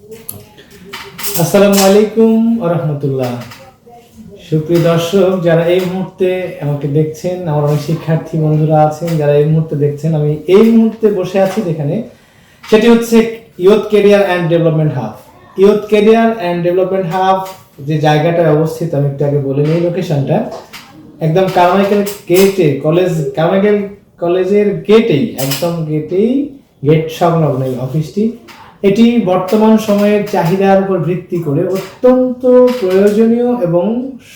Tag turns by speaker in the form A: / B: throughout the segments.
A: আসসালামু আলাইকুম ওয়া রাহমাতুল্লাহ। সুপ্রিয় দর্শক, যারা এই মুহূর্তে আমাকে দেখছেন, আমার অনেক শিক্ষার্থী বন্ধুরা আছেন যারা এই মুহূর্তে দেখছেন, আমি এই মুহূর্তে বসে আছি যেখানে, সেটি হচ্ছে youth career and development hub. Youth career and development hub যে জায়গাটায় অবস্থিত, আমি একটু আগে বলে নিই লোকেশনটা। একদম কারমাইকেল গেটে, কারমাইকেল কলেজের গেটেই, একদম গেট সংলগ্ন এই অফিসটি। এটি বর্তমান সময়ের চাহিদার উপর ভিত্তি করে অত্যন্ত প্রয়োজনীয় এবং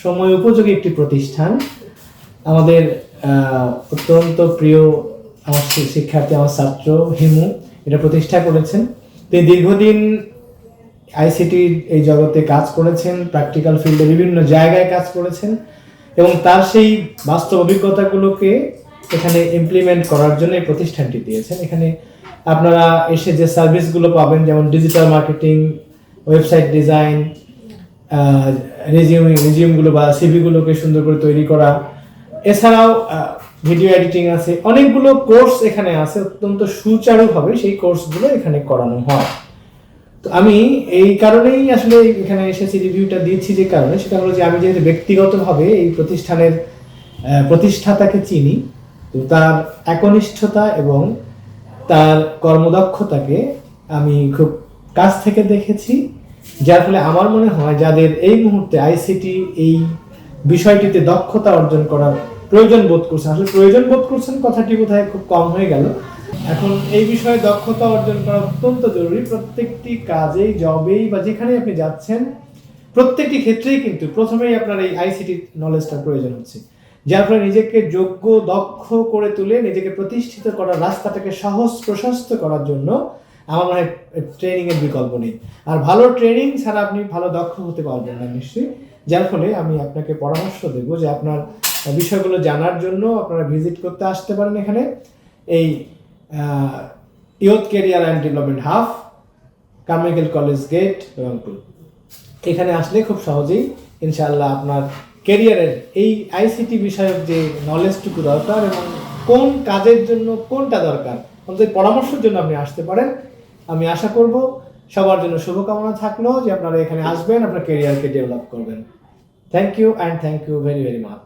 A: সময় উপযোগী একটি প্রতিষ্ঠান। আমাদের অত্যন্ত প্রিয় আমার শিক্ষার্থী, আমার ছাত্র হিমু এটা প্রতিষ্ঠা করেছেন। তিনি দীর্ঘদিন আইসিটির এই জগতে কাজ করেছেন, প্র্যাকটিক্যাল ফিল্ডে বিভিন্ন জায়গায় কাজ করেছেন এবং তার সেই বাস্তব অভিজ্ঞতাগুলোকে এখানে ইমপ্লিমেন্ট করার জন্য এই প্রতিষ্ঠানটি দিয়েছেন। এখানে আপনারা এসে যে সার্ভিসগুলো পাবেন, যেমন ডিজিটাল মার্কেটিং, ওয়েবসাইট ডিজাইন, রেজিউমগুলো বা সিভিগুলোকে সুন্দর করে তৈরি করা, এছাড়াও ভিডিও এডিটিং আছে, অনেকগুলো কোর্স এখানে আছে। অত্যন্ত সুচারুভাবে সেই কোর্সগুলো এখানে করানো হয়। তো আমি এই কারণেই আসলে এখানে এসেছি, রিভিউটা দিচ্ছি যে কারণে, সেটা হলো যে আমি যেহেতু ব্যক্তিগতভাবে এই প্রতিষ্ঠানের প্রতিষ্ঠাতাকে চিনি, তো তার একনিষ্ঠতা এবং তার কর্মদক্ষতাকে আমি খুব কাছ থেকে দেখেছি, যার ফলে আমার মনে হয় যাদের এই মুহূর্তে আইসিটি এই বিষয়টিতে দক্ষতা অর্জন করার প্রয়োজন বোধ করছেন, আসলে প্রয়োজন বোধ করছেন কথাটি বোধহয় খুব কম হয়ে গেল, এখন এই বিষয়ে দক্ষতা অর্জন করা অত্যন্ত জরুরি। প্রত্যেকটি কাজেই, জবেই বা যেখানেই আপনি যাচ্ছেন, প্রত্যেকটি ক্ষেত্রেই কিন্তু প্রথমেই আপনার এই আইসিটি নলেজটার প্রয়োজন হচ্ছে, যার ফলে নিজেকে যোগ্য, দক্ষ করে তুলে নিজেকে প্রতিষ্ঠিত করার রাস্তাটাকে সহজ প্রশস্ত করার জন্য আমার মনে হয় ট্রেনিংয়ের বিকল্প নেই। আর ভালো ট্রেনিং ছাড়া আপনি ভালো দক্ষ হতে পারবেন না নিশ্চয়ই। যার ফলে আমি আপনাকে পরামর্শ দেব যে আপনার বিষয়গুলো জানার জন্য আপনারা ভিজিট করতে আসতে পারেন এখানে, এই youth career and development hub, Carmichael college gate, Rangpur. এখানে আসলে খুব সহজেই ইনশাআল্লাহ আপনার ক্যারিয়ারের এই আইসিটি বিষয়ক যে নলেজটুকু দরকার এবং কোন কাজের জন্য কোনটা দরকার, অন্তত পরামর্শের জন্য আপনি আসতে পারেন। আমি আশা করব সবার জন্য শুভকামনা থাকলো যে আপনারা এখানে আসবেন, আপনার ক্যারিয়ারকে ডেভেলপ করবেন। Thank you and thank you very very much.